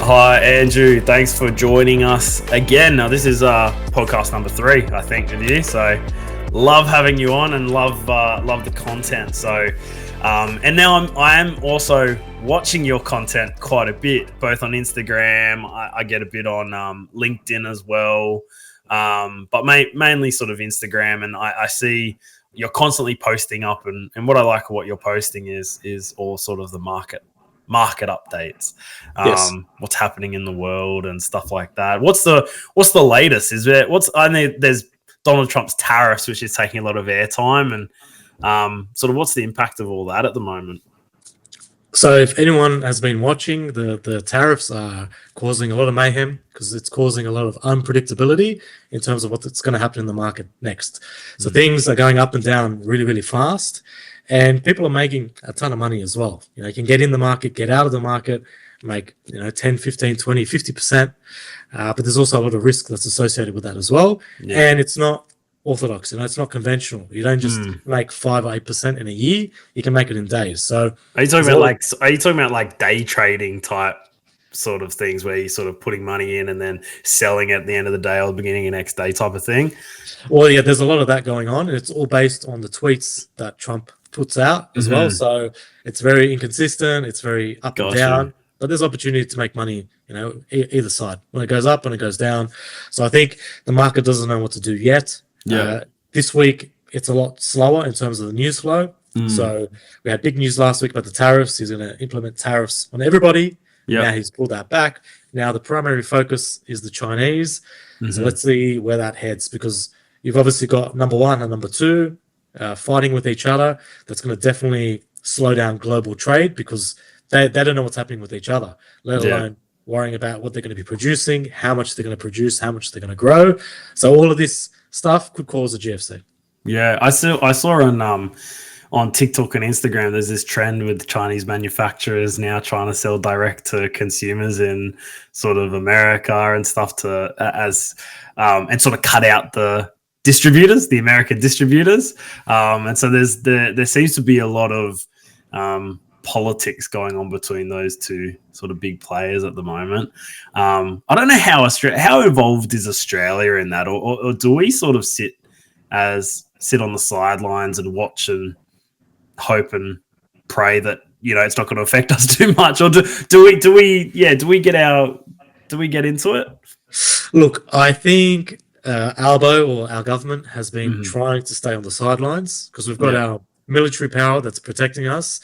Hi, Andrew. Thanks for joining us again. Now, this is podcast number 3, I think, with you. So, love having you on and love the content. So, and now I am also watching your content quite a bit, both on Instagram. I get a bit on LinkedIn as well, but mainly sort of Instagram. And I see you're constantly posting up, and what I like of what you're posting is all sort of the market updates, Yes. what's happening in the world and stuff like that. What's the latest? I know there's Donald Trump's tariffs, which is taking a lot of airtime, and sort of what's the impact of all that at the moment? So if anyone has been watching, the tariffs are causing a lot of mayhem because it's causing a lot of unpredictability in terms of what's going to happen in the market next. So things are going up and down really, really fast, and people are making a ton of money as well. You can get in the market, get out of the market, make 10, 15, 20, 50%. But there's also a lot of risk that's associated with that as well. Yeah. And it's not orthodox, it's not conventional. You don't just make 5 or 8% in a year. You can make it in days. So are you talking about like day trading type sort of things where you're sort of putting money in and then selling at the end of the day or the beginning of the next day type of thing? Well, yeah, there's a lot of that going on, and it's all based on the tweets that Trump puts out as well. So it's very inconsistent, it's very up and down, but there's opportunity to make money, either side, when it goes up, when it goes down. So I think the market doesn't know what to do yet. This week, it's a lot slower in terms of the news flow. So we had big news last week about the tariffs. He's going to implement tariffs on everybody. Now he's pulled that back. Now the primary focus is the Chinese. So let's see where that heads, because you've obviously got number 1 and number 2 fighting with each other. That's going to definitely slow down global trade because they don't know what's happening with each other, let alone worrying about what they're going to be producing, how much they're going to produce, how much they're going to grow. So all of this stuff could cause a GFC. Yeah, I saw on TikTok and Instagram, there's this trend with Chinese manufacturers now trying to sell direct to consumers in sort of America and stuff and sort of cut out the distributors, the American distributors. And so there seems to be a lot of politics going on between those two sort of big players at the moment. I don't know how involved is Australia in that, or do we sort of sit on the sidelines and watch and hope and pray that it's not going to affect us too much, or do we get into it? Look, I think Albo, or our government, has been trying to stay on the sidelines because we've got our military power that's protecting us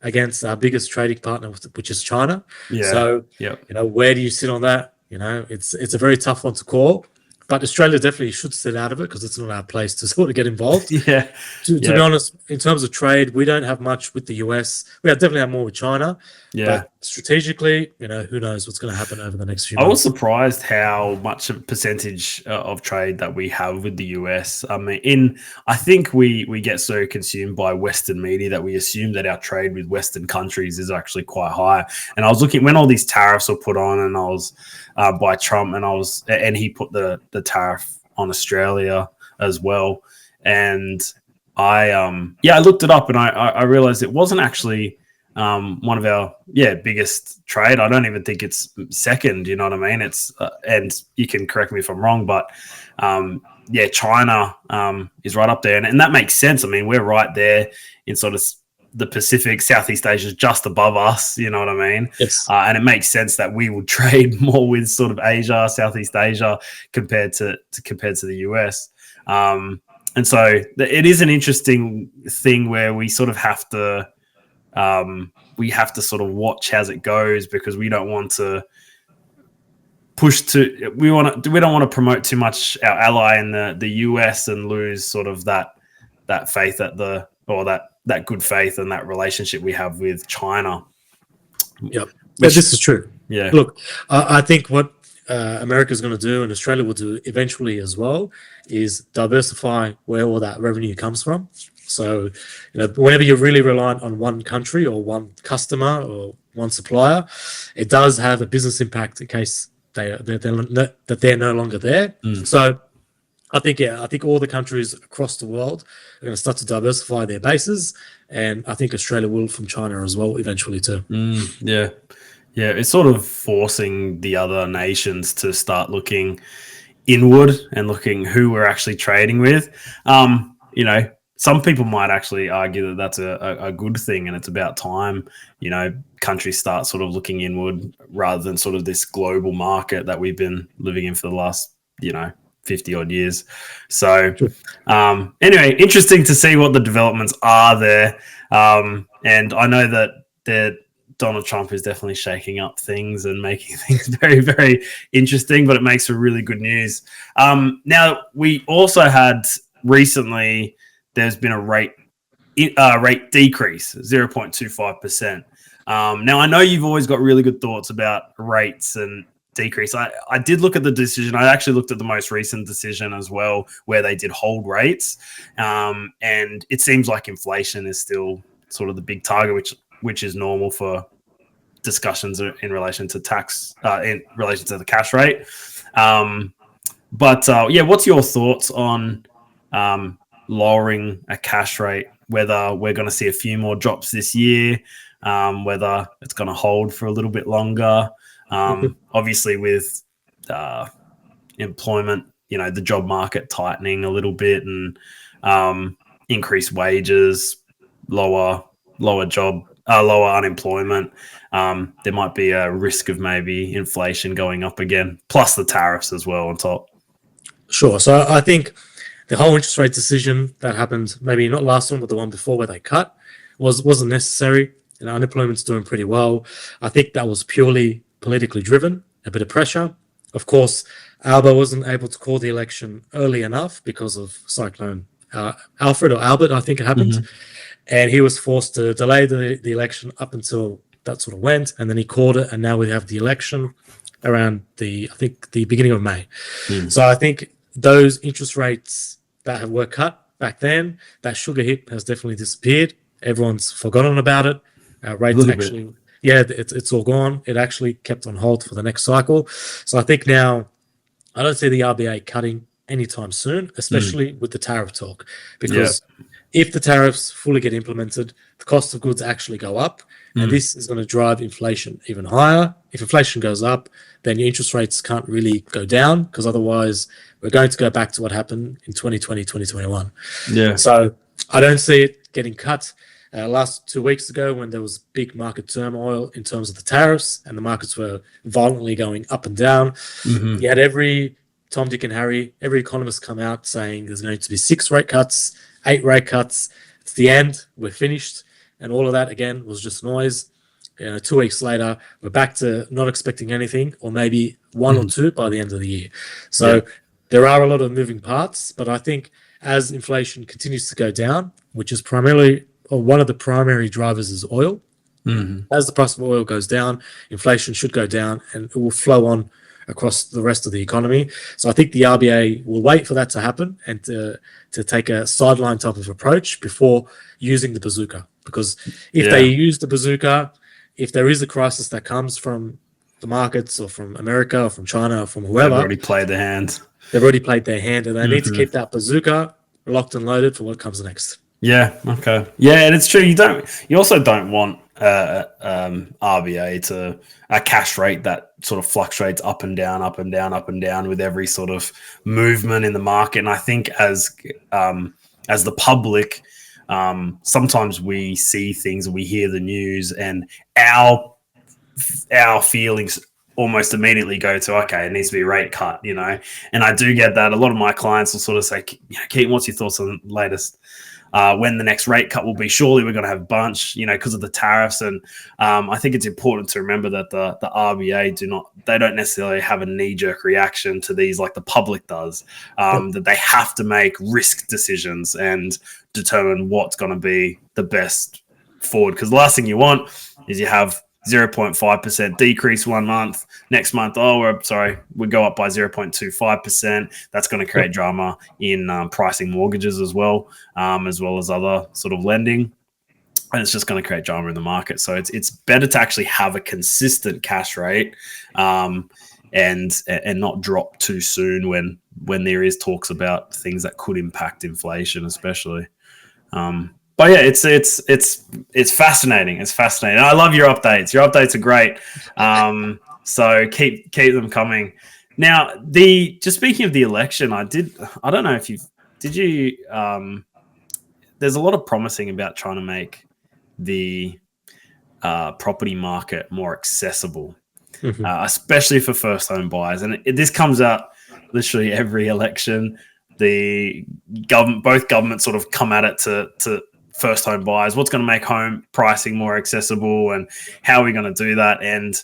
against our biggest trading partner, which is China. So where do you sit on that? It's a very tough one to call. But Australia definitely should sit out of it because it's not our place to sort of get involved. To be honest, in terms of trade, we don't have much with the US. We definitely have more with China. But strategically, who knows what's going to happen over the next few months. I was surprised how much a percentage of trade that we have with the US. I mean, I think we get so consumed by Western media that we assume that our trade with Western countries is actually quite high. And I was looking when all these tariffs were put on, and I was by Trump, and he put the tariff on Australia as well. And I looked it up, and I realized it wasn't actually one of our biggest trade. I don't even think it's second. You know what I mean? It's and you can correct me if I'm wrong, but China is right up there, and that makes sense. I mean, we're right there in sort of the Pacific. Southeast Asia is just above us. You know what I mean? Yes. And it makes sense that we would trade more with sort of Asia, Southeast Asia, compared to the US. And so it is an interesting thing where we sort of have to. We have to sort of watch as it goes, because we don't want to we don't want to promote too much our ally in the US and lose sort of that faith that good faith and that relationship we have with China. Yep. This is true. Yeah. Look, I think what America is going to do, and Australia will do eventually as well, is diversify where all that revenue comes from. So, whenever you're really reliant on one country or one customer or one supplier, it does have a business impact in case they're no longer there. So, I think all the countries across the world are going to start to diversify their bases, and I think Australia will from China as well eventually too. Yeah, it's sort of forcing the other nations to start looking inward and looking who we're actually trading with. You know, some people might actually argue that that's a good thing, and it's about time, you know, countries start sort of looking inward rather than sort of this global market that we've been living in for the last, you know, 50 odd years. So, Sure. anyway, interesting to see what the developments are there. And I know that Donald Trump is definitely shaking up things and making things very, very interesting, but it makes for really good news. Now, we also had recently, there's been a rate decrease, 0.25%. Now, I know you've always got really good thoughts about rates and decrease. I did look at the decision. I actually looked at the most recent decision as well, where they did hold rates. And it seems like inflation is still sort of the big target, which is normal for discussions in relation to tax, in relation to the cash rate. But yeah, what's your thoughts on lowering a cash rate? Whether we're going to see a few more drops this year, whether it's going to hold for a little bit longer. Obviously, with employment, you know, the job market tightening a little bit, and increased wages, lower lower unemployment. There might be a risk of maybe inflation going up again, plus the tariffs as well on top. Sure. So I think the whole interest rate decision that happened, maybe not last one, but the one before where they cut, wasn't necessary. And unemployment's doing pretty well. I think that was purely politically driven, a bit of pressure. Of course, Alba wasn't able to call the election early enough because of Cyclone Alfred or Albert, I think it happened. And he was forced to delay the election up until that sort of went. And then he called it. And now we have the election around I think the beginning of May. So I think those interest rates that were cut back then, that sugar hit has definitely disappeared. Everyone's forgotten about it. Rates actually, yeah, it's all gone. It actually kept on hold for the next cycle. So I think now I don't see the RBA cutting anytime soon, especially with the tariff talk, because if the tariffs fully get implemented, the cost of goods actually go up, and this is going to drive inflation even higher. If inflation goes up, then your interest rates can't really go down, because otherwise we're going to go back to what happened in 2020, 2021. Yeah. So I don't see it getting cut. Last 2 weeks ago, when there was big market turmoil in terms of the tariffs and the markets were violently going up and down, you had every Tom, Dick, and Harry, every economist come out saying there's going to be 6 rate cuts, 8 rate cuts. It's the end. We're finished. And all of that, again, was just noise. 2 weeks later, we're back to not expecting anything, or maybe 1 or 2 by the end of the year. So there are a lot of moving parts, but I think as inflation continues to go down, which is primarily, or one of the primary drivers is oil. As the price of oil goes down, inflation should go down, and it will flow on across the rest of the economy. So I think the RBA will wait for that to happen and to take a sideline type of approach before using the bazooka. Because if they use the bazooka, if there is a crisis that comes from the markets or from America or from China or from whoever, they've already played their hand. They've already played their hand, and they need to keep that bazooka locked and loaded for what comes next. Yeah. Okay. Yeah, and it's true. You also don't want RBA to a cash rate that sort of fluctuates up and down, up and down, up and down with every sort of movement in the market. And I think as the public, sometimes we see things and we hear the news, and our feelings almost immediately go to, okay, it needs to be a rate cut, you know. And I do get that. A lot of my clients will sort of say, Keaton, what's your thoughts on the latest? When the next rate cut will be? Surely we're going to have a bunch, you know, because of the tariffs. And I think it's important to remember that the RBA don't necessarily have a knee-jerk reaction to these like the public does, that they have to make risk decisions and determine what's going to be the best forward. Because the last thing you want is you have 0.5% decrease 1 month. Next month, we go up by 0.25%. That's going to create drama in pricing mortgages as well as other sort of lending. And it's just going to create drama in the market. So it's better to actually have a consistent cash rate and not drop too soon when there is talks about things that could impact inflation, especially. But yeah, it's fascinating. It's fascinating. I love your updates. Your updates are great. So keep them coming. Now, just speaking of the election, I don't know if you there's a lot of promising about trying to make the property market more accessible, especially for first home buyers. And this comes out literally every election. Both governments sort of come at it to first home buyers. What's going to make home pricing more accessible, and how are we going to do that? And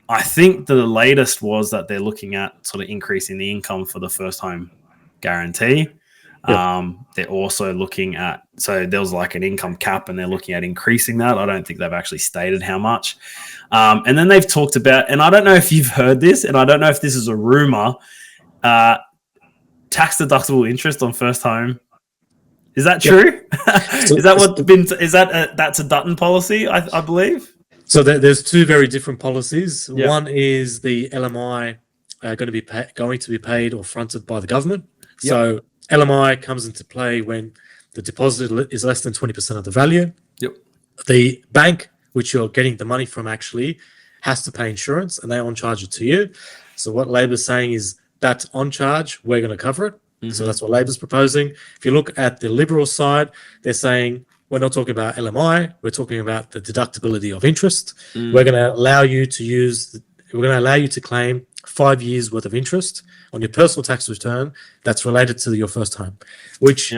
I think the latest was that they're looking at sort of increasing the income for the first home guarantee. They're also looking at, so there was like an income cap, and they're looking at increasing that. I don't think they've actually stated how much. And then they've talked about, and I don't know if you've heard this, and I don't know if this is a rumor, tax deductible interest on first home. Is that true? That's a Dutton policy, I believe? So there's two very different policies. Yep. One is the LMI going to be paid or fronted by the government. Yep. So LMI comes into play when the deposit is less than 20% of the value. Yep. The bank, which you're getting the money from, actually has to pay insurance, and they on charge it to you. So what Labor's saying is that's on charge, we're going to cover it. Mm-hmm. So that's what Labor's proposing. If you look at the Liberal side, they're saying we're not talking about LMI, we're talking about the deductibility of interest. We're going to allow you to claim 5 years worth of interest on your personal tax return that's related to your first home, which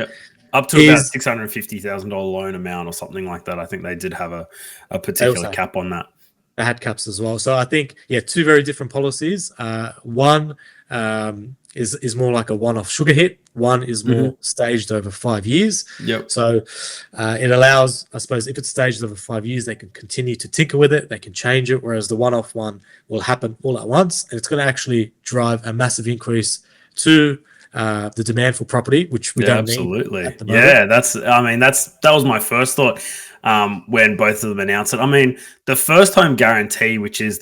up to about $650,000 loan amount or something like that. I think they did have a particular cap on that. They had caps as well. So I think, two very different policies. One is more like a one-off sugar hit. One is more staged over 5 years. Yep. So it allows, I suppose, if it's staged over 5 years, they can continue to tinker with it. They can change it, whereas the one-off one will happen all at once. And it's going to actually drive a massive increase to the demand for property, which we don't need at the moment. Yeah, that was my first thought when both of them announced it. I mean, the first home guarantee, which is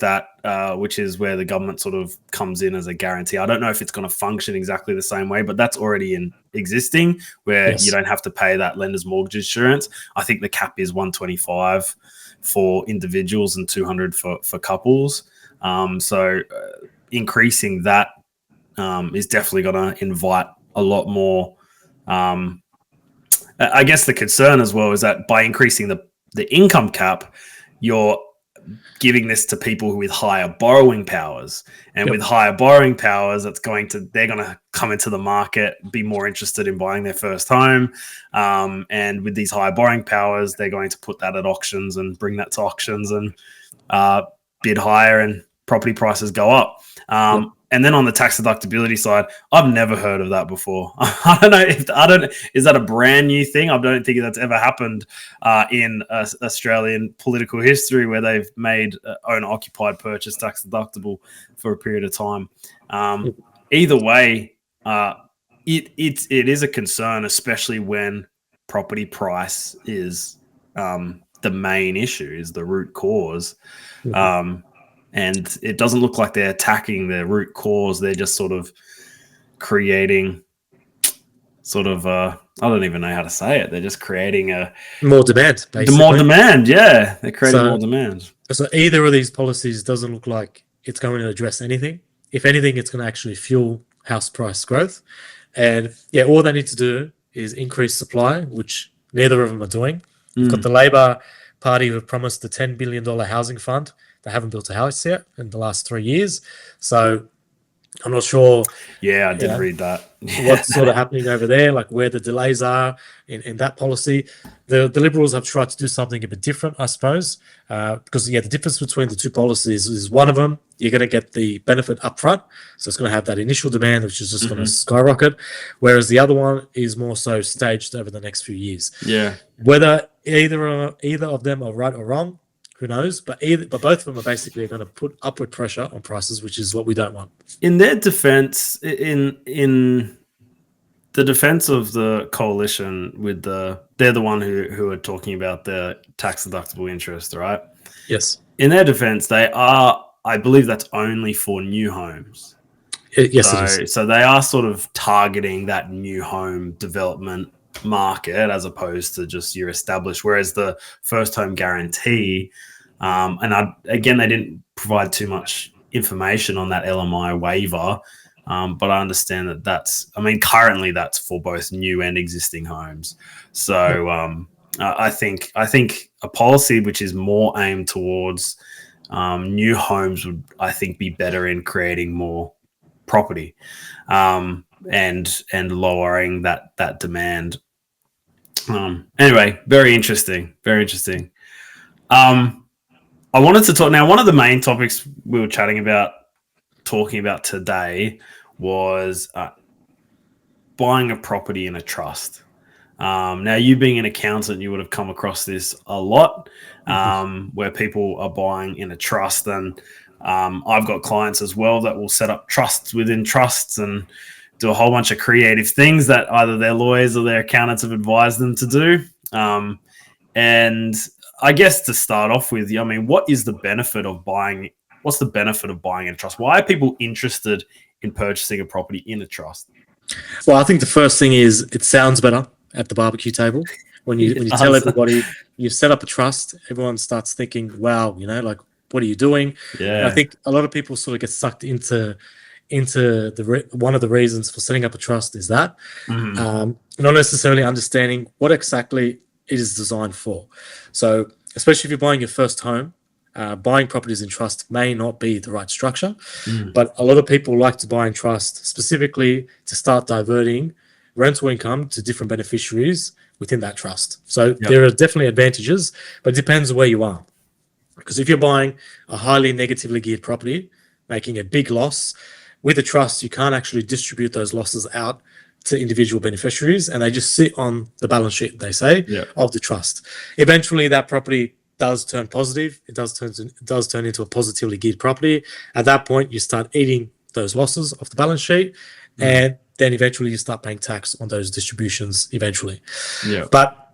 where the government sort of comes in as a guarantee. I don't know if it's going to function exactly the same way, but that's already existing where you don't have to pay that lender's mortgage insurance. I think the cap is 125 for individuals and 200 for couples. So increasing that is definitely going to invite a lot more. I guess the concern as well is that by increasing the income cap, you're giving this to people with higher borrowing powers, and with higher borrowing powers, they're going to come into the market, be more interested in buying their first home, and with these higher borrowing powers, they're going to put that at auctions and bring that to auctions and bid higher, and property prices go up. And then on the tax deductibility side, I've never heard of that before. I don't know is that a brand new thing? I don't think that's ever happened in Australian political history where they've made owner-occupied purchase tax deductible for a period of time. Either way, it is a concern, especially when property price is the main issue, is the root cause. And it doesn't look like they're attacking the root cause. They're just sort of creating I don't even know how to say it. They're just creating more demand, basically. More demand, yeah. They're creating more demand. So either of these policies doesn't look like it's going to address anything. If anything, it's going to actually fuel house price growth. And all they need to do is increase supply, which neither of them are doing. You've got the Labor Party who have promised the $10 billion housing fund. They haven't built a house yet in the last 3 years. So I'm not sure. Yeah, I did read that. What's sort of happening over there, like where the delays are in that policy. The Liberals have tried to do something a bit different, I suppose, because, the difference between the two policies is one of them, you're going to get the benefit up front. So it's going to have that initial demand, which is just going to skyrocket. Whereas the other one is more so staged over the next few years. Yeah. Whether either of them are right or wrong, who knows? But both of them are basically going to put upward pressure on prices, which is what we don't want. In their defense, in the defense of the coalition, they're the one who are talking about the tax deductible interest, right? Yes. In their defense, I believe that's only for new homes. Yes, it is. So they are sort of targeting that new home development market as opposed to just your established. Whereas the first home guarantee, again, they didn't provide too much information on that LMI waiver. But I understand currently that's for both new and existing homes. So I think a policy which is more aimed towards new homes would, I think, be better in creating more property and lowering that demand. Anyway, very interesting. Very interesting. I wanted to talk now. One of the main topics we were talking about today was buying a property in a trust. Now, you being an accountant, you would have come across this a lot, where people are buying in a trust. And I've got clients as well that will set up trusts within trusts and do a whole bunch of creative things that either their lawyers or their accountants have advised them to do. And I guess to start off with, I mean, what's the benefit of buying in a trust? Why are people interested in purchasing a property in a trust? Well, I think the first thing is it sounds better at the barbecue table. When you tell everybody you've set up a trust, everyone starts thinking, wow, like, what are you doing? Yeah. And I think a lot of people sort of get sucked into one of the reasons for setting up a trust is that, not necessarily understanding what exactly it is designed for. So especially if you're buying your first home, buying properties in trust may not be the right structure, but a lot of people like to buy in trust specifically to start diverting rental income to different beneficiaries within that trust. So there are definitely advantages, but it depends where you are. Because if you're buying a highly negatively geared property, making a big loss, with a trust, you can't actually distribute those losses out to individual beneficiaries, and they just sit on the balance sheet, they say, of the trust. Eventually, that property does turn positive. It does turn into a positively geared property. At that point, you start eating those losses off the balance sheet, and then eventually you start paying tax on those distributions eventually. But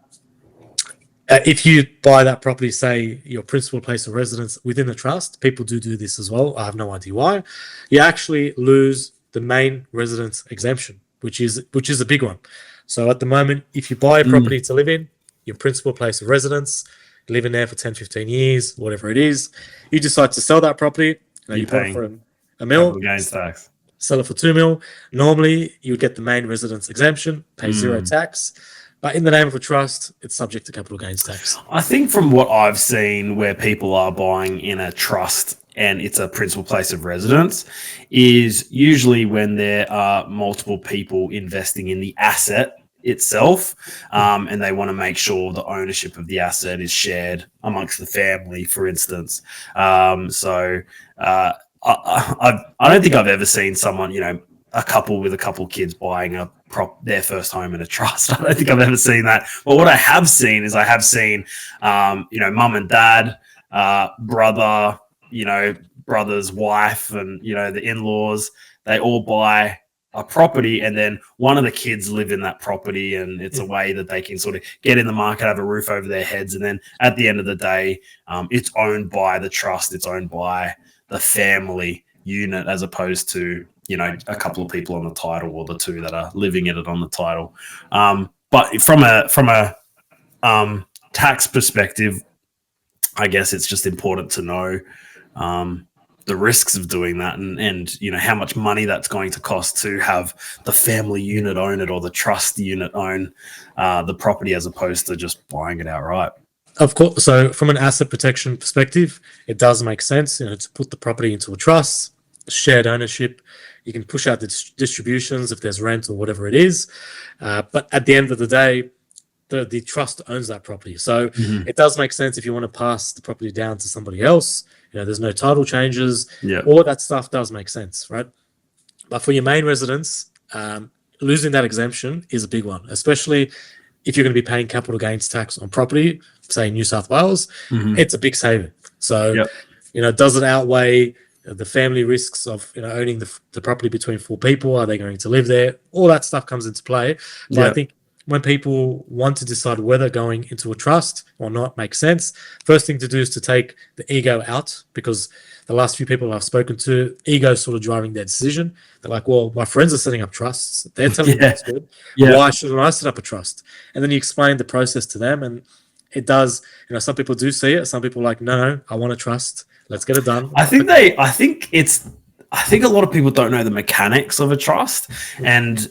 if you buy that property, say your principal place of residence within the trust, people do this as well. I have no idea why. You actually lose the main residence exemption, which is a big one. So at the moment, if you buy a property to live in, your principal place of residence, live in there for 10, 15 years, whatever it is, you decide to sell that property, you bought it for a mil, capital gains tax. Sell it for 2 mil. Normally, you would get the main residence exemption, pay zero tax. But in the name of a trust, it's subject to capital gains tax. I think from what I've seen where people are buying in a trust and it's a principal place of residence is usually when there are multiple people investing in the asset itself, and they want to make sure the ownership of the asset is shared amongst the family, for instance. I don't think I've ever seen someone, a couple with a couple kids buying their first home in a trust. I don't think I've ever seen that. But what I have seen is mum and dad, brother, brother's wife, and the in-laws. They all buy a property, and then one of the kids live in that property, and it's a way that they can sort of get in the market, have a roof over their heads, and then at the end of the day, it's owned by the trust. It's owned by the family unit as opposed to a couple of people on the title or the two that are living in it on the title. But from a tax perspective, I guess it's just important to know the risks of doing that and how much money that's going to cost to have the family unit own it or the trust unit own the property as opposed to just buying it outright. Of course. So from an asset protection perspective, it does make sense, to put the property into a trust, shared ownership. You can push out the distributions if there's rent or whatever it is. But at the end of the day, the trust owns that property. So it does make sense if you want to pass the property down to somebody else. There's no title changes. All that stuff does make sense, right? But for your main residence, losing that exemption is a big one, especially if you're going to be paying capital gains tax on property, say in New South Wales. It's a big saving. So, does it outweigh the family risks of owning the property between 4 people? Are they going to live there? All that stuff comes into play. But I think when people want to decide whether going into a trust or not makes sense, first thing to do is to take the ego out, because the last few people I've spoken to, ego is sort of driving their decision. They're like, well, my friends are setting up trusts. They're telling me Yeah. it's good. Yeah. Why shouldn't I set up a trust? And then you explain the process to them, and it does, some people do see it. Some people are like, no, I want to trust. Let's get it done. I think a lot of people don't know the mechanics of a trust, and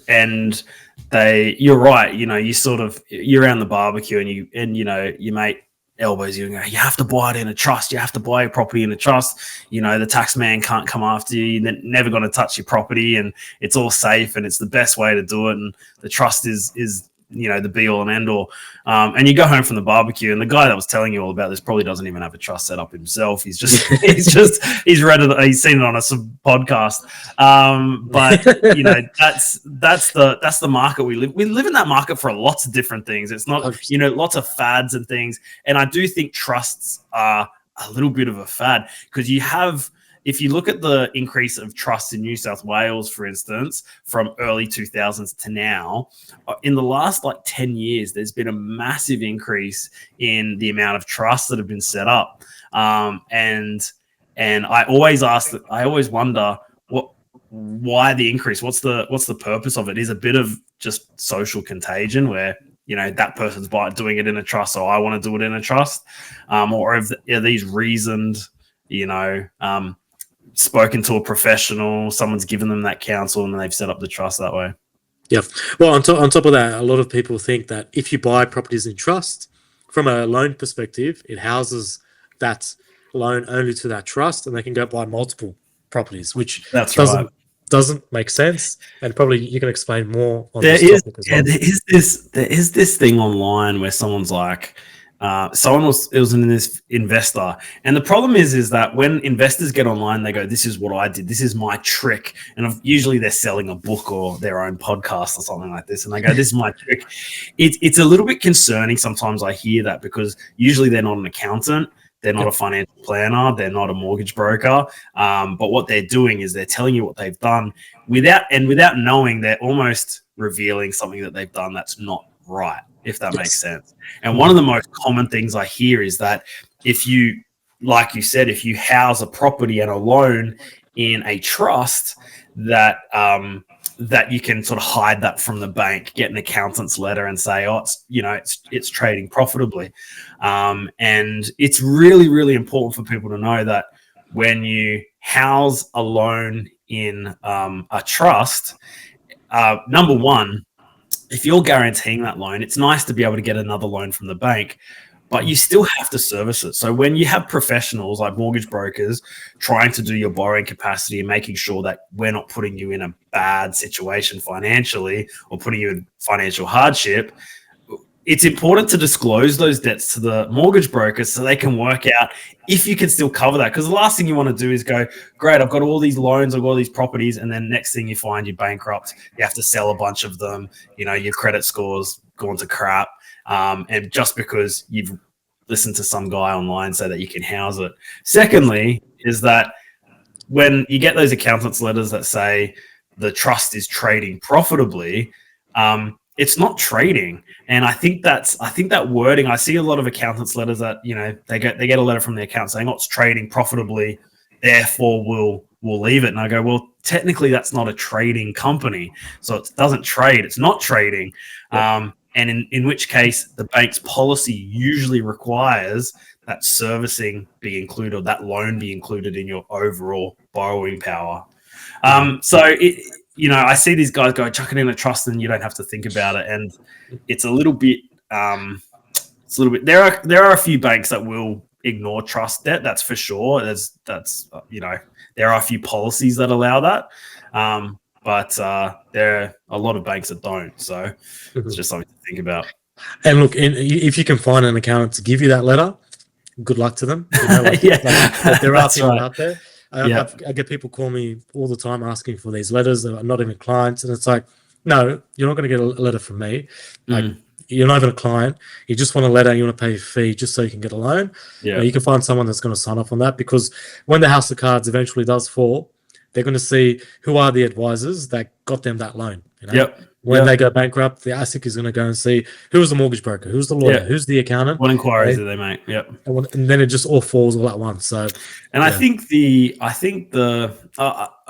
you're right. You're around the barbecue and your mate elbows you and go, you have to buy it in a trust. You have to buy a property in a trust. The tax man can't come after you. You're never going to touch your property, and it's all safe, and it's the best way to do it. And the trust is the be all and end all. And you go home from the barbecue, and the guy that was telling you all about this probably doesn't even have a trust set up himself. He's just he's read it, he's seen it on a podcast. But that's the market we live. We live in that market for lots of different things. It's not lots of fads and things. And I do think trusts are a little bit of a fad, because if you look at the increase of trusts in New South Wales, for instance, from early 2000s to now, in the last 10 years, there's been a massive increase in the amount of trusts that have been set up. And I always wonder why the increase. What's the purpose of it? Is a bit of just social contagion where that person's doing it in a trust, so I want to do it in a trust, or are these reasoned, spoken to a professional, someone's given them that counsel, and then they've set up the trust that way. Yeah. Well, on top of that, a lot of people think that if you buy properties in trust, from a loan perspective, it houses that loan only to that trust, and they can go buy multiple properties, which doesn't make sense. And probably you can explain more on this topic as well. There is this thing online where someone's like, it was an investor, and the problem is that when investors get online, they go, this is what I did, this is my trick, and usually they're selling a book or their own podcast or something like this, and they go, this is my trick. It's a little bit concerning sometimes. I hear that, because usually they're not an accountant, they're not a financial planner, they're not a mortgage broker, but what they're doing is they're telling you what they've done without knowing. They're almost revealing something that they've done that's not right, if that makes sense. And one of the most common things I hear is that if you, like you said, if you house a property and a loan in a trust, that you can sort of hide that from the bank, get an accountant's letter and say, oh, it's trading profitably. And it's really, really important for people to know that when you house a loan in a trust, number one, if you're guaranteeing that loan, it's nice to be able to get another loan from the bank, but you still have to service it. So when you have professionals like mortgage brokers trying to do your borrowing capacity and making sure that we're not putting you in a bad situation financially or putting you in financial hardship, it's important to disclose those debts to the mortgage brokers so they can work out if you can still cover that. Because the last thing you want to do is go, great, I've got all these loans, I've got all these properties, and then next thing you find you're bankrupt. You have to sell a bunch of them. Your credit score's gone to crap. And just because you've listened to some guy online say that you can house it. Secondly, is that when you get those accountants' letters that say the trust is trading profitably, it's not trading. And I think that wording, I see a lot of accountants' letters that, they get a letter from the accountant saying, oh, it's trading profitably, therefore we'll leave it. And I go, well, technically that's not a trading company. So it doesn't trade. It's not trading. Yep. And in which case the bank's policy usually requires that servicing be included, or that loan be included in your overall borrowing power. I see these guys go, chuck it in a trust and you don't have to think about it. And it's a little bit, there are a few banks that will ignore trust debt. That's for sure. There are a few policies that allow that. But there are a lot of banks that don't. So it's just something to think about. And look, if you can find an accountant to give you that letter, good luck to them. There are people out there. I get people call me all the time asking for these letters that are not even clients, and it's like, no, you're not going to get a letter from me. Like, you're not even a client. You just want a letter. You want to pay a fee just so you can get a loan. Yeah, you can find someone that's going to sign off on that, because when the house of cards eventually does fall, they're going to see who are the advisors that got them that loan. Yep. When they go bankrupt, the ASIC is going to go and see who's the mortgage broker, who's the lawyer, who's the accountant. What inquiries do they make? Yep. And then it just all falls all at once. So, and I think I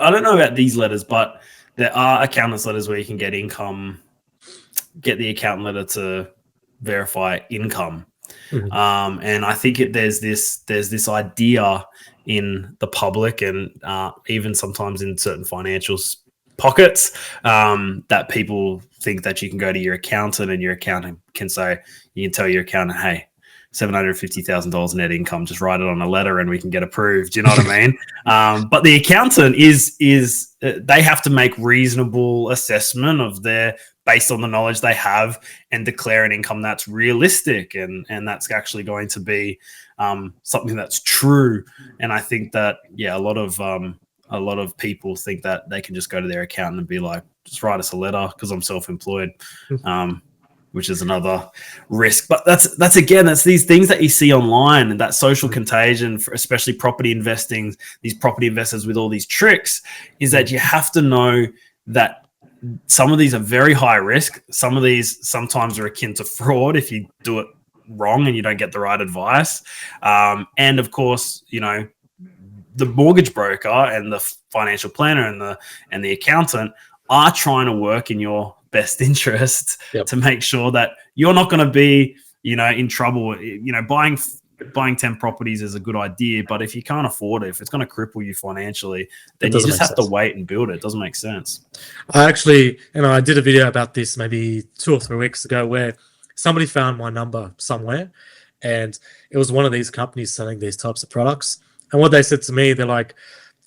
don't know about these letters, but there are accountants letters where you can get the accountant letter to verify income. And I think there's this idea in the public and even sometimes in certain financial pockets that people think that you can go to your accountant and your accountant can say, you can tell your accountant, hey, $750,000 net income, just write it on a letter and we can get approved. You know what I mean? But the accountant they have to make reasonable assessment of their, based on the knowledge they have, and declare an income that's realistic and that's actually going to be something that's true. And I think that, a lot of people think that they can just go to their accountant and be like, just write us a letter because I'm self-employed. Which is another risk. But that's these things that you see online and that social contagion, for especially property investing, these property investors with all these tricks, is that you have to know that some of these are very high risk. Some of these sometimes are akin to fraud if you do it wrong and you don't get the right advice. And of course, the mortgage broker and the financial planner and the accountant are trying to work in your best interest to make sure that you're not going to be, in trouble. Buying 10 properties is a good idea, but if you can't afford it, if it's going to cripple you financially, then you just have to wait and build it. It doesn't make sense. I actually, I did a video about this maybe 2 or 3 weeks ago where somebody found my number somewhere and it was one of these companies selling these types of products. And what they said to me, they're like,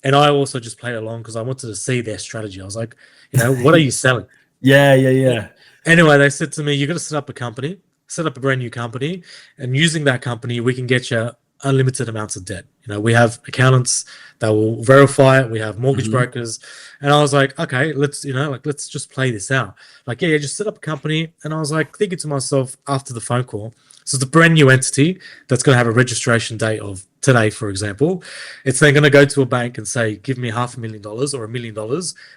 and I also just played along because I wanted to see their strategy. I was like, what are you selling? Yeah. Anyway, they said to me, you got to set up a brand new company, and using that company, we can get you unlimited amounts of debt. We have accountants that will verify it. We have mortgage brokers. And I was like, okay, let's just play this out. Like, just set up a company. And I was like thinking to myself after the phone call, so it's a brand new entity that's going to have a registration date of today, for example. It's then going to go to a bank and say, give me $500,000 or $1 million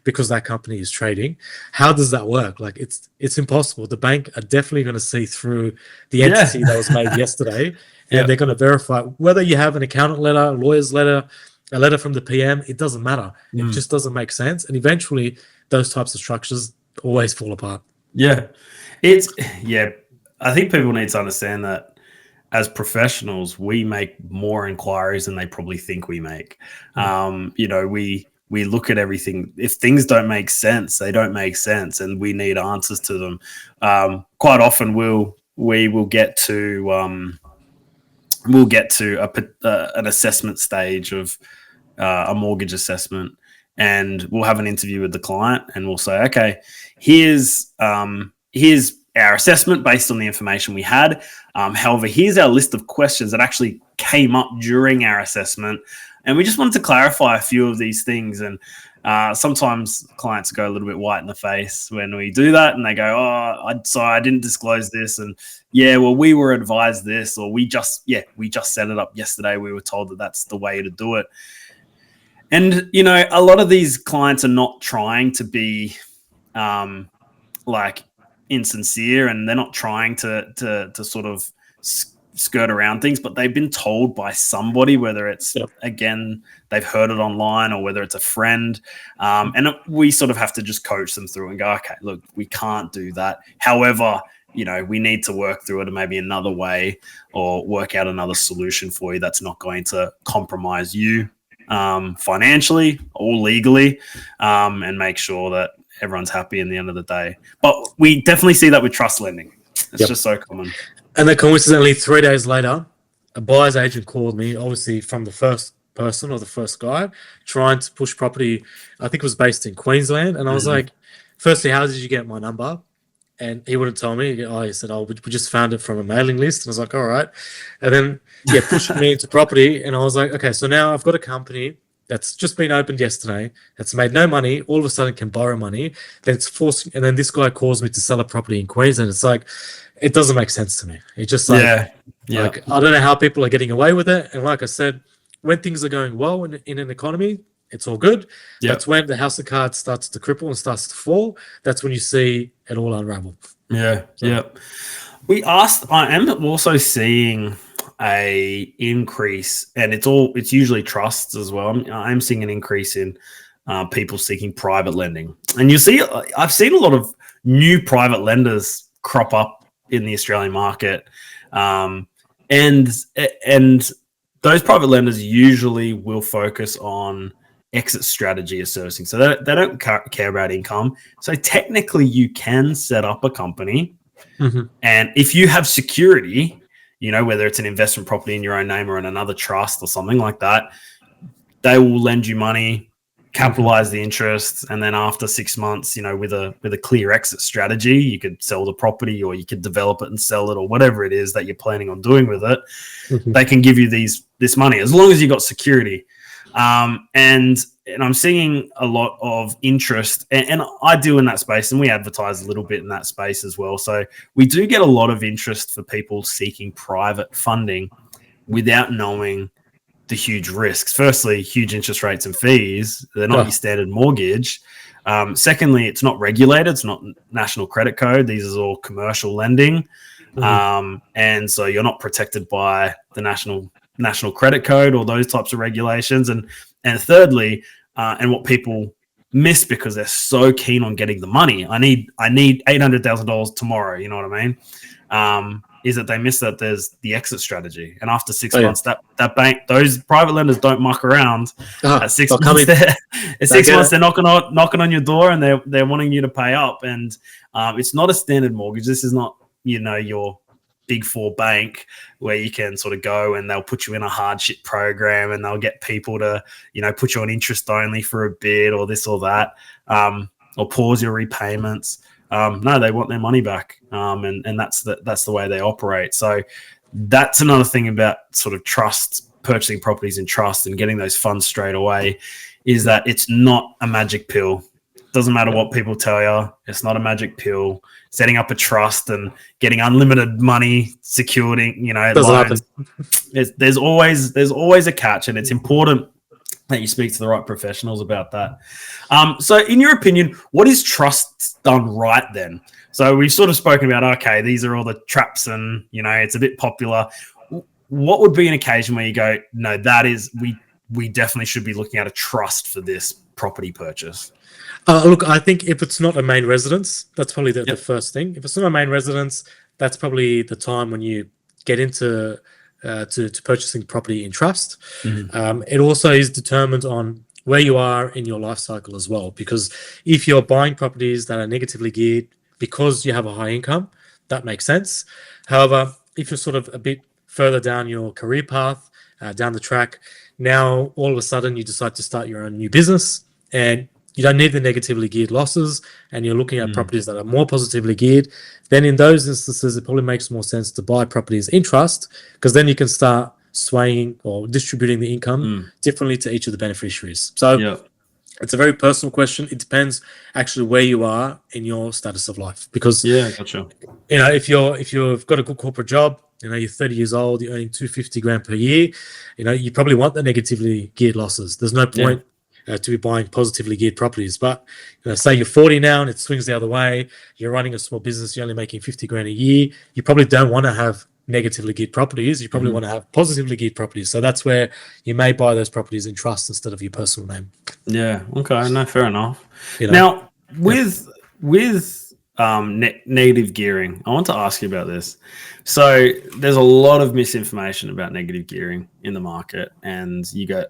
because that company is trading. How does that work? Like, it's impossible. The bank are definitely going to see through the entity that was made yesterday, and they're going to verify whether you have an accountant letter, a lawyer's letter, a letter from the PM. It doesn't matter. It just doesn't make sense. And eventually those types of structures always fall apart. I think people need to understand that as professionals, we make more inquiries than they probably think we make. We look at everything. If things don't make sense, they don't make sense, and we need answers to them. Quite often, we will get to an assessment stage of a mortgage assessment, and we'll have an interview with the client, and we'll say, okay, here's our assessment based on the information we had. However, here's our list of questions that actually came up during our assessment. And we just wanted to clarify a few of these things. And sometimes clients go a little bit white in the face when we do that. And they go, sorry, I didn't disclose this. And we were advised this, or we just set it up yesterday. We were told that that's the way to do it. And, a lot of these clients are not trying to be insincere, and they're not trying to sort of skirt around things, but they've been told by somebody, whether it's again they've heard it online or whether it's a friend, and we sort of have to just coach them through and go, okay, look, we can't do that. However, we need to work through it in maybe another way, or work out another solution for you that's not going to compromise you financially or legally, and make sure that everyone's happy in the end of the day. But we definitely see that with trust lending. It's just so common. And then coincidentally, 3 days later, a buyer's agent called me, obviously from the first person or the first guy, trying to push property. I think it was based in Queensland. And I was like, firstly, how did you get my number? And he wouldn't tell me. He said, we just found it from a mailing list. And I was like, all right. And then, pushing me into property. And I was like, okay, so now I've got a company that's just been opened yesterday, that's made no money, all of a sudden can borrow money, then it's forcing, and then this guy calls me to sell a property in Queensland. It's like, it doesn't make sense to me. It's just like, like, I don't know how people are getting away with it. And like I said, when things are going well in an economy, it's all good. Yep. That's when the house of cards starts to cripple and starts to fall. That's when you see it all unravel. Yeah. So- Yep. I am also seeing a increase, and it's usually trusts as well. I'm seeing an increase in people seeking private lending, and I've seen a lot of new private lenders crop up in the Australian market, and those private lenders usually will focus on exit strategy as servicing, so they don't care about income. So technically, you can set up a company. Mm-hmm. And if you have security, whether it's an investment property in your own name or in another trust or something like that, they will lend you money, capitalize the interest, and then after 6 months, with a clear exit strategy, you could sell the property or you could develop it and sell it or whatever it is that you're planning on doing with it. Mm-hmm. They can give you this money as long as you got security. And I'm seeing a lot of interest, and I do in that space, and we advertise a little bit in that space as well. So we do get a lot of interest for people seeking private funding without knowing the huge risks. Firstly, huge interest rates and fees. They're not your standard mortgage. Secondly, it's not regulated. It's not national credit code. These are all commercial lending. And so you're not protected by the national credit code or those types of regulations. And thirdly, and what people miss because they're so keen on getting the money, I need $800,000 tomorrow. You know what I mean? Is that they miss that there's the exit strategy, and after 6 months, that bank, those private lenders don't muck around. At 6 months, they're knocking on your door, and they're wanting you to pay up. And it's not a standard mortgage. This is not your Big Four bank where you can sort of go and they'll put you in a hardship program and they'll get people to put you on interest only for a bit or this or that, or pause your repayments. No, they want their money back, and that's the way they operate. So that's another thing about sort of purchasing properties in trust and getting those funds straight away, is that it's not a magic pill. Doesn't matter what people tell you. It's not a magic pill. Setting up a trust and getting unlimited money, securing, loans. There's always a catch, and it's important that you speak to the right professionals about that. So in your opinion, what is trust done right then? So we've sort of spoken about, okay, these are all the traps and, it's a bit popular. What would be an occasion where you go, no, we definitely should be looking at a trust for this property purchase? Look, I think if it's not a main residence, that's probably the first thing. If it's not a main residence, that's probably the time when you get into to purchasing property in trust. It also is determined on where you are in your life cycle as well, because if you're buying properties that are negatively geared because you have a high income, that makes sense. However, if you're sort of a bit further down your career path, down the track, now all of a sudden you decide to start your own new business and you don't need the negatively geared losses, and you're looking at properties that are more positively geared, then in those instances, it probably makes more sense to buy properties in trust, because then you can start swaying or distributing the income differently to each of the beneficiaries. So it's a very personal question. It depends actually where you are in your status of life, because gotcha. If you've got a good corporate job, you're 30 years old, you're earning $250,000 per year, you probably want the negatively geared losses. There's no point to be buying positively geared properties. But say you're 40 now and it swings the other way, you're running a small business, you're only making $50,000 a year, you probably don't want to have negatively geared properties. You probably want to have positively geared properties. So that's where you may buy those properties in trust instead of your personal name. Yeah. Okay. No, fair enough. Now, with negative gearing, I want to ask you about this. So there's a lot of misinformation about negative gearing in the market, and you got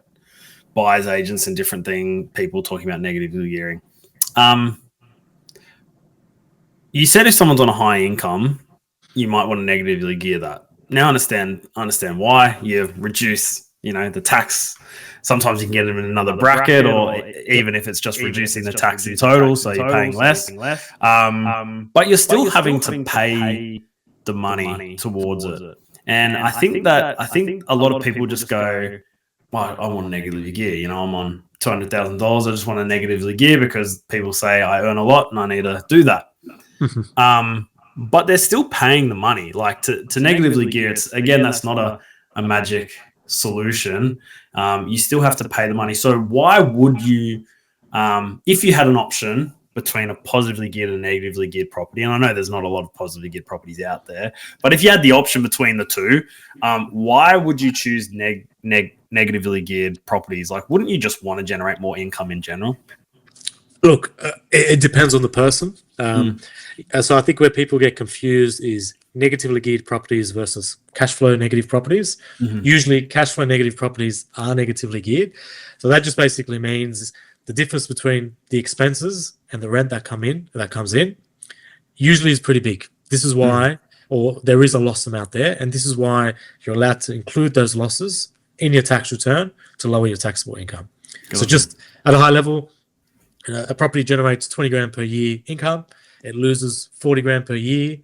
buyers agents and different people talking about negatively gearing. You said if someone's on a high income, you might want to negatively gear that. Now I understand why. You reduce, the tax. Sometimes you can get them in another bracket, or even if it's just reducing the tax in total, so you're paying less. But you're still having to pay the money towards it. And I think a lot of people just go, well, I want to negatively gear. I'm on $200,000. I just want to negatively gear because people say I earn a lot and I need to do that. But they're still paying the money. Like to negatively gear, it's again, that's not a magic solution, you still have to pay the money. So why would you, if you had an option between a positively geared and negatively geared property, and I know there's not a lot of positively geared properties out there, but if you had the option between the two, why would you choose negatively geared properties? Like, wouldn't you just want to generate more income in general? Look, it depends on the person. So I think where people get confused is negatively geared properties versus cash flow negative properties. Usually cash flow negative properties are negatively geared. So that just basically means the difference between the expenses and the rent that comes in usually is pretty big. This is why, or there is a loss amount there, and this is why you're allowed to include those losses in your tax return to lower your taxable income. So just at a high level, a property generates 20 grand per year income. It loses 40 grand per year.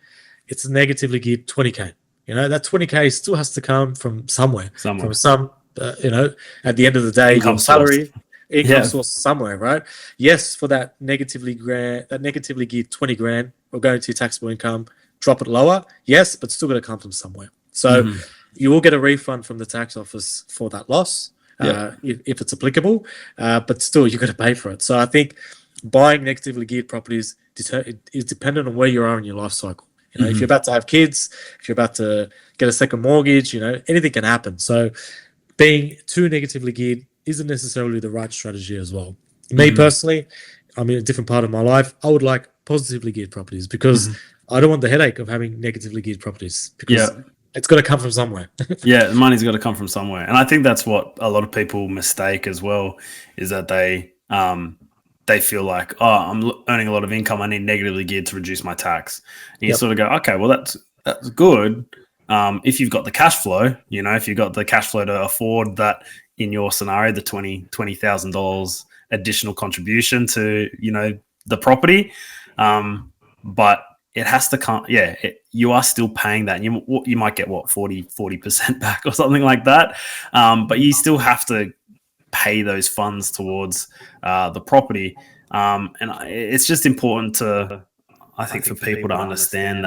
It's negatively geared 20K. That 20K still has to come from somewhere. From some, at the end of the day, income salary, income source somewhere, right? Yes, for that negatively geared 20 grand, we're going to your taxable income, drop it lower. Yes, but still going to come from somewhere. So you will get a refund from the tax office for that loss. If it's applicable, but still you're going to pay for it. So I think buying negatively geared properties is dependent on where you are in your life cycle. If you're about to have kids, if you're about to get a second mortgage, anything can happen. So being too negatively geared isn't necessarily the right strategy as well. Me personally, I'm in a different part of my life. I would like positively geared properties because I don't want the headache of having negatively geared properties because it's got to come from somewhere. The money's got to come from somewhere. And I think that's what a lot of people mistake as well, is that they feel like, oh, I'm earning a lot of income, I need negatively geared to reduce my tax. And you sort of go, okay, well, that's good. If you've got the cash flow, if you've got the cash flow to afford that, in your scenario, the $20,000 additional contribution to, the property. But it has to come. You are still paying that. And you might get 40% back or something like that. But you still have to pay those funds towards the property. And it's just important I think for people to understand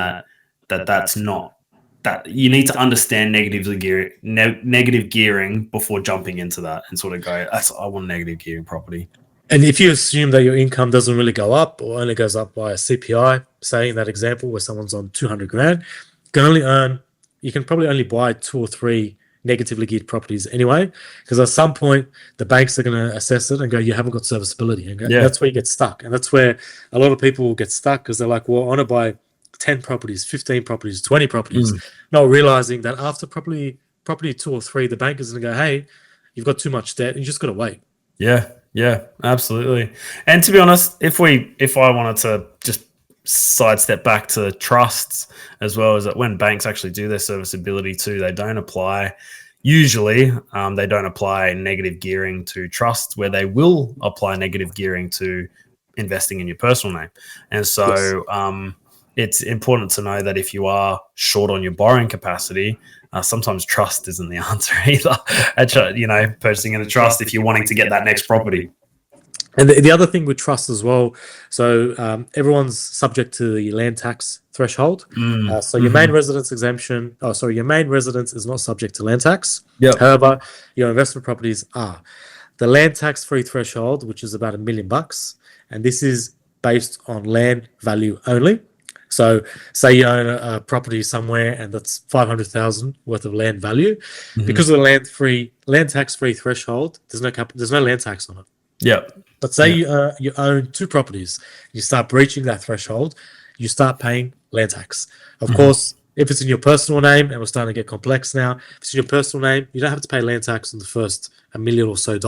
that's not, that you need to understand negative gearing before jumping into that and sort of go, I want negative gearing property. And if you assume that your income doesn't really go up or only goes up by a CPI, say in that example where someone's on 200 grand, you can probably only buy 2 or 3 negatively geared properties anyway, because at some point the banks are going to assess it and go, you haven't got serviceability. And that's where you get stuck. And that's where a lot of people will get stuck because they're like, well, I want to buy 10 properties, 15 properties, 20 properties, not realizing that after property 2 or 3, the bank is going to go, hey, you've got too much debt and you just got to wait. Yeah, absolutely. And to be honest, if I wanted to just sidestep back to trusts as well, is that when banks actually do their serviceability too, they don't apply negative gearing to trusts, where they will apply negative gearing to investing in your personal name. And so it's important to know that if you are short on your borrowing capacity, sometimes trust isn't the answer either. Purchasing in a trust if you're wanting to get that next property. And the other thing with trust as well, so everyone's subject to the land tax threshold. So your main residence exemption, your main residence is not subject to land tax. However, your investment properties are. The land tax free threshold, which is about $1 million, and this is based on land value only. So say you own a property somewhere and that's $500,000 worth of land value. Because of the land tax free threshold, there's no land tax on it. But say you own 2 properties, you start breaching that threshold, you start paying land tax. Of course, if it's in your personal name, and we're starting to get complex now, if it's in your personal name, you don't have to pay land tax on the first $1 million or so.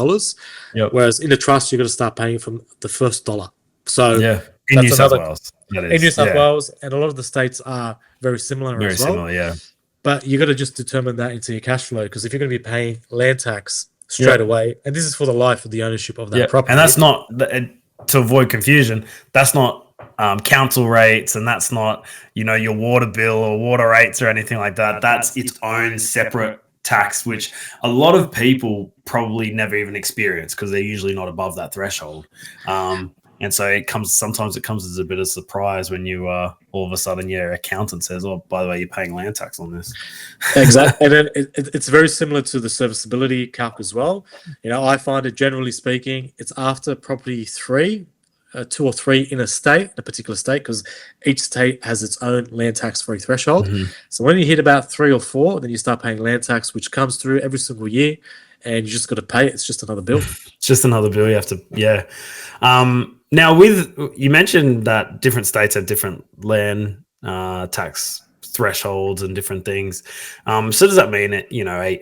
Whereas in a trust, you're going to start paying from the first dollar. So in New South Wales. In New South Wales, and a lot of the states are very similar as well. Very similar. But you got to just determine that into your cash flow, because if you're going to be paying land tax straight away, and this is for the life of the ownership of that property. And that's not, to avoid confusion, that's not council rates, and that's not, your water bill or water rates or anything like that. That's its own separate tax, which a lot of people probably never even experience because they're usually not above that threshold. And so sometimes it comes as a bit of surprise when you all of a sudden your accountant says, "Oh, by the way, you're paying land tax on this." Exactly. And then it's very similar to the serviceability cap as well. I find it, generally speaking, it's after property three, two or three in a particular state, because each state has its own land tax free threshold. Mm-hmm. So when you hit about 3 or 4, then you start paying land tax, which comes through every single year, and you just got to pay it. It's just another bill. It's just another bill you have to, yeah. Now, you mentioned that different states have different land tax thresholds and different things. So does that mean that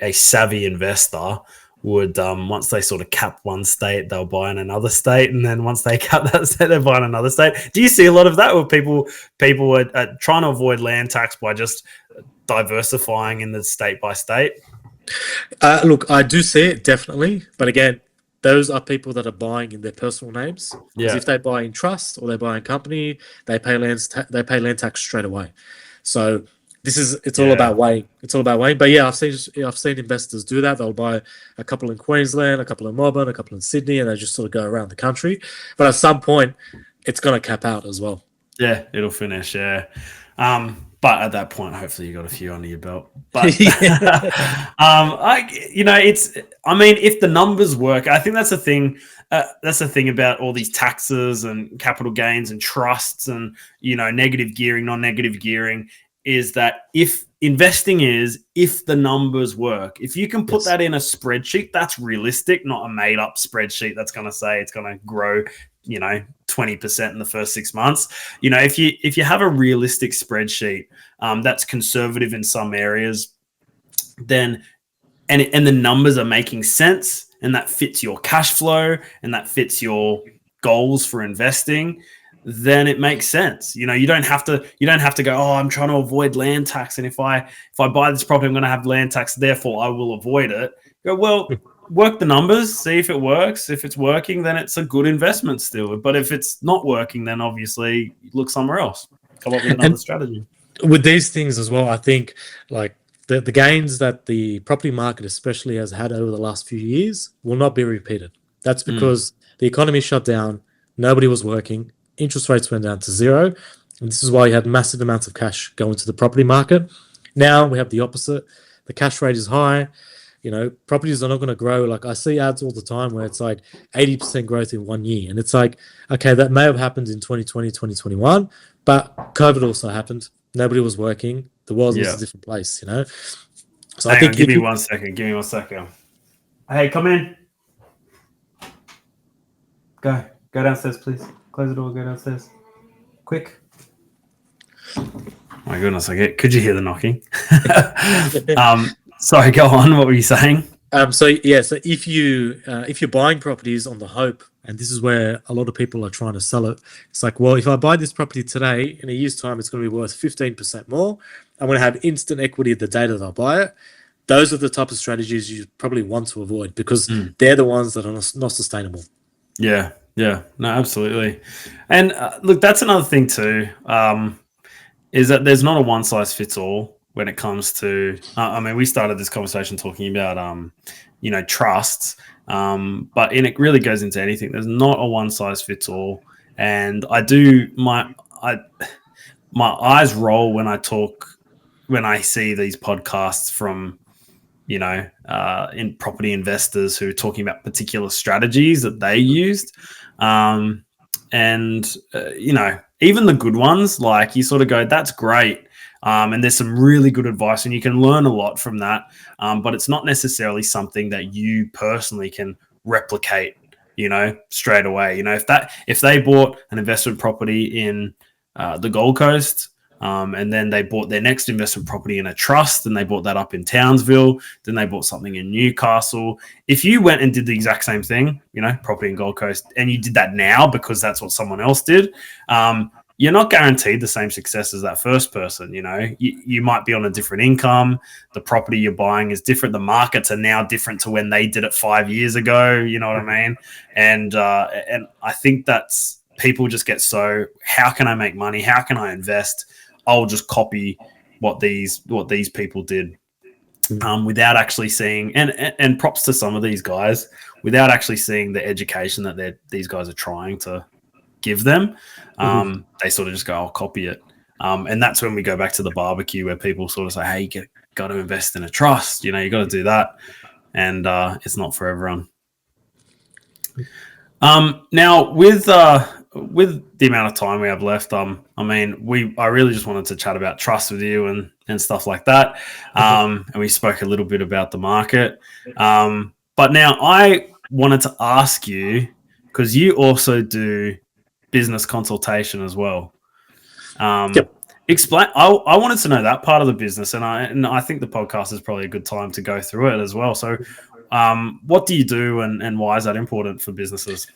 a savvy investor would once they sort of cap one state, they'll buy in another state, and then once they cap that state, they'll buy in another state? Do you see a lot of that, where people are trying to avoid land tax by just diversifying in the state by state? Look, I do see it, definitely, but again, those are people that are buying in their personal names. Because if they buy in trust or they buy in company, they pay land tax straight away. So it's all about weighing. It's all about weighing. But yeah, I've seen investors do that. They'll buy a couple in Queensland, a couple in Melbourne, a couple in Sydney, and they just sort of go around the country. But at some point, it's going to cap out as well. Yeah, it'll finish. Yeah. But at that point, hopefully you got a few under your belt. But if the numbers work, I think that's the thing. That's the thing about all these taxes and capital gains and trusts and negative gearing, non-negative gearing, is that if the numbers work, if you can put that in a spreadsheet, that's realistic, not a made-up spreadsheet that's going to say it's going to grow 20% in the first 6 months. If you have a realistic spreadsheet that's conservative in some areas, then and the numbers are making sense, and that fits your cash flow and that fits your goals for investing, then it makes sense. You don't have to go, oh, I'm trying to avoid land tax, and if I buy this property, I'm going to have land tax, therefore I will avoid it. Go, well, work the numbers, see if it works. If it's working, then it's a good investment still. But if it's not working, then obviously look somewhere else. Come up with another strategy. With these things as well, I think like the gains that the property market especially has had over the last few years will not be repeated. That's because the economy shut down, nobody was working, interest rates went down to zero, and this is why you had massive amounts of cash go into the property market. Now we have the opposite. The cash rate is high. Properties are not going to grow. Like, I see ads all the time where it's like 80% growth in 1 year. And it's like, okay, that may have happened in 2020, 2021, but COVID also happened. Nobody was working. The world was a different place, So I think give me 1 second. Give me 1 second. Hey, come in. Go downstairs, please. Close the door. Go downstairs. Quick. My goodness, could you hear the knocking? Sorry, go on. What were you saying? So if you're buying properties on the hope, and this is where a lot of people are trying to sell it, it's like, well, if I buy this property today, in a year's time, it's going to be worth 15% more. I'm going to have instant equity the day that I buy it. Those are the type of strategies you probably want to avoid, because they're the ones that are not sustainable. Yeah, no, absolutely. And look, that's another thing too, is that there's not a one size fits all when it comes to, we started this conversation talking about, trusts, but it really goes into anything. There's not a one size fits all. And my eyes roll when I see these podcasts from, in property investors who are talking about particular strategies that they used. Even the good ones, like, you sort of go, that's great. And there's some really good advice, and you can learn a lot from that. But it's not necessarily something that you personally can replicate, straight away. If they bought an investment property in the Gold Coast, and then they bought their next investment property in a trust, and they bought that up in Townsville, then they bought something in Newcastle. If you went and did the exact same thing, property in Gold Coast, and you did that now because that's what someone else did, you're not guaranteed the same success as that first person. You might be on a different income. The property you're buying is different. The markets are now different to when they did it 5 years ago. You know what I mean? And I think that's, people just get so, how can I make money? How can I invest? I'll just copy what these people did, without actually seeing, and props to some of these guys, without actually seeing the education that these guys are trying to give them, they sort of just go, I'll copy it. And that's when we go back to the barbecue where people sort of say, hey, you got to invest in a trust, you got to do that. And it's not for everyone. Now with the amount of time we have left, I really just wanted to chat about trust with you and stuff like that. And we spoke a little bit about the market. But now I wanted to ask you, because you also do business consultation as well. Yep. Explain. I wanted to know that part of the business, and I think the podcast is probably a good time to go through it as well. So, what do you do, and why is that important for businesses?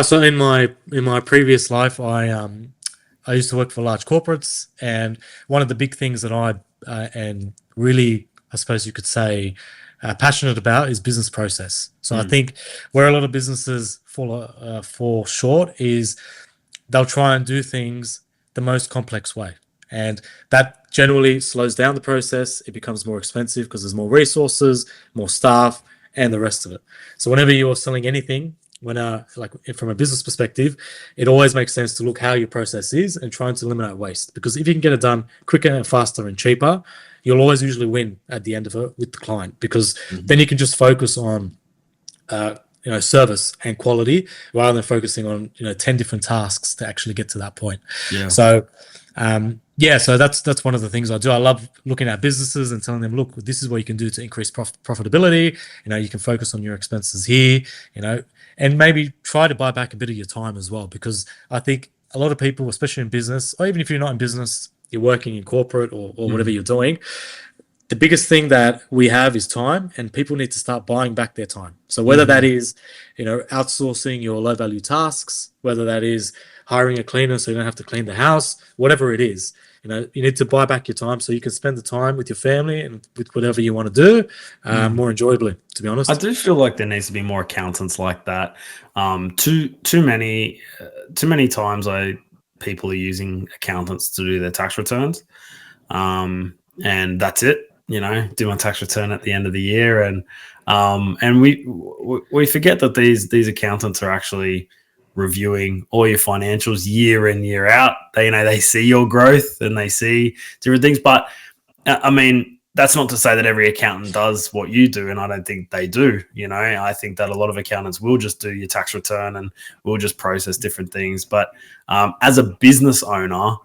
So in my previous life, I used to work for large corporates, and one of the big things that I am really, I suppose you could say, passionate about is business process. So I think where a lot of businesses fall short is they'll try and do things the most complex way, and that generally slows down the process. It becomes more expensive because there's more resources, more staff, and the rest of it. So whenever you're selling anything, like from a business perspective, it always makes sense to look how your process is and trying to eliminate waste. Because if you can get it done quicker and faster and cheaper, you'll always usually win at the end of it with the client, because then you can just focus on service and quality rather than focusing on 10 different tasks to actually get to that point. So so that's one of the things I do. I love looking at businesses and telling them, look, this is what you can do to increase profitability. You can focus on your expenses here, and maybe try to buy back a bit of your time as well, because I think a lot of people, especially in business, or even if you're not in business, you're working in corporate or whatever you're doing, the biggest thing that we have is time, and people need to start buying back their time. So whether that is, outsourcing your low value tasks, whether that is hiring a cleaner so you don't have to clean the house, whatever it is, you need to buy back your time so you can spend the time with your family and with whatever you want to do more enjoyably, to be honest. I do feel like there needs to be more accountants like that. Too many times people are using accountants to do their tax returns. And that's it. Do my tax return at the end of the year, and we forget that these accountants are actually reviewing all your financials year in, year out. They see your growth and they see different things. But that's not to say that every accountant does what you do, and I don't think they do. I think that a lot of accountants will just do your tax return and will just process different things. But as a business owner,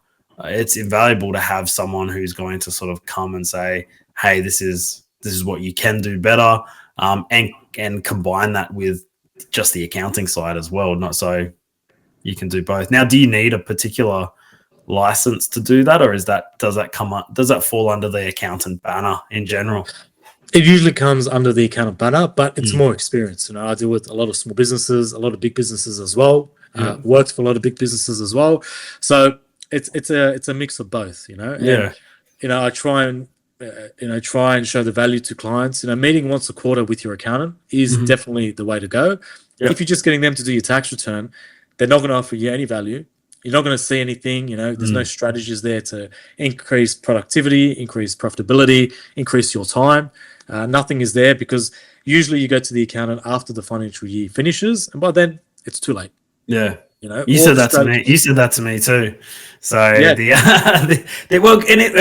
it's invaluable to have someone who's going to sort of come and say, hey, this is what you can do better, and combine that with just the accounting side as well. Not so you can do both. Now, do you need a particular license to do that, or does that fall under the accountant banner in general? It usually comes under the accountant banner, but it's more experience. I deal with a lot of small businesses, a lot of big businesses as well. Worked for a lot of big businesses as well. So it's a mix of both, And, I try and show the value to clients. Meeting once a quarter with your accountant is definitely the way to go. If you're just getting them to do your tax return, they're not going to offer you any value. You're not going to see anything. There's no strategies there to increase productivity, increase profitability, increase your time. Nothing is there, because usually you go to the accountant after the financial year finishes, and by then it's too late. You said that to me. You said that to me too. So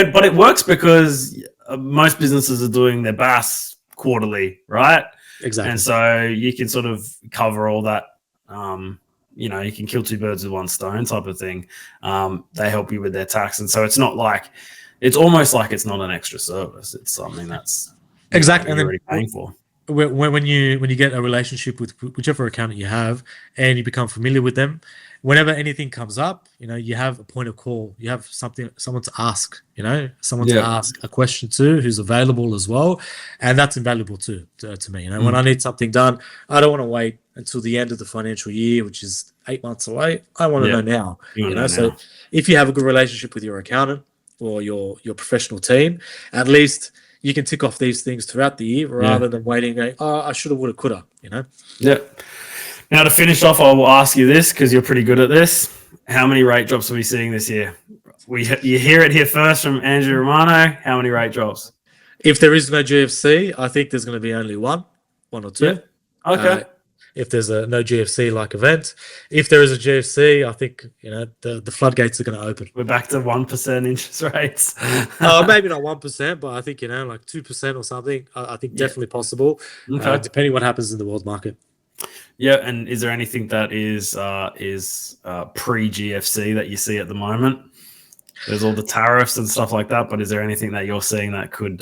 but it works because most businesses are doing their BAS quarterly, right? Exactly. And so you can sort of cover all that. You can kill two birds with one stone type of thing. They help you with their tax, and so it's almost like it's not an extra service. It's something that's exactly you're already paying for. When you get a relationship with whichever accountant you have, and you become familiar with them, whenever anything comes up, you have a point of call. You have someone to ask. Someone to ask a question to, who's available as well, and that's invaluable too to me. When I need something done, I don't want to wait until the end of the financial year, which is 8 months away. I want to know now. So if you have a good relationship with your accountant or your professional team, at least you can tick off these things throughout the year rather than waiting. I should have, would have, could have. Yeah. Now, to finish off, I will ask you this, because you're pretty good at this. How many rate drops are we seeing this year? You hear it here first from Andrew Romano. How many rate drops? If there is no GFC, I think there's going to be only one or two. Yeah. Okay. if there's a no GFC like event. If there is a GFC, I think the floodgates are going to open. We're back to 1% interest rates. Maybe not 1%, but I think like 2% or something. I think definitely possible, Okay. depending what happens in the world market. Yeah, and is there anything that is pre-GFC that you see at the moment? There's all the tariffs and stuff like that, but is there anything that you're seeing that could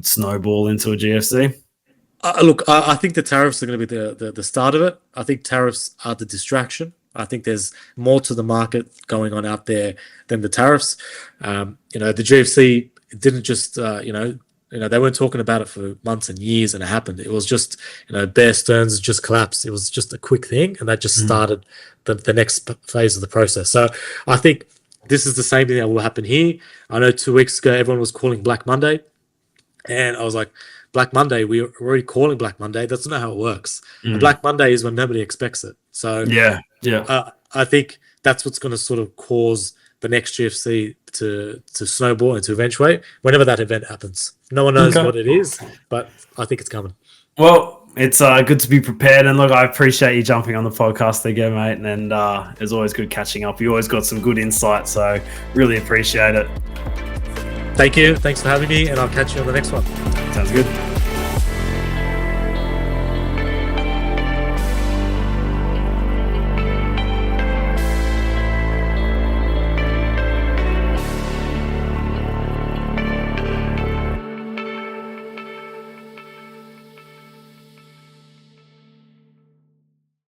snowball into a GFC? Look, I think the tariffs are going to be the start of it. I think tariffs are the distraction. I think there's more to the market going on out there than the tariffs. The GFC didn't just they weren't talking about it for months and years, and it happened. It was just Bear Stearns just collapsed. It was just a quick thing, and that just started the next phase of the process. So I think this is the same thing that will happen here. I know 2 weeks ago everyone was calling Black Monday, and I was like, Black Monday, we're already calling Black Monday. That's not how it works. A Black Monday is when nobody expects it. So yeah. I think that's what's going to sort of cause the next GFC to snowball and to eventuate whenever that event happens. No one knows what it is, but I think it's coming. Well, it's good to be prepared. And look, I appreciate you jumping on the podcast again, mate. And it's always good catching up. You always got some good insight, so really appreciate it. Thank you. Thanks for having me, and I'll catch you on the next one. Sounds good.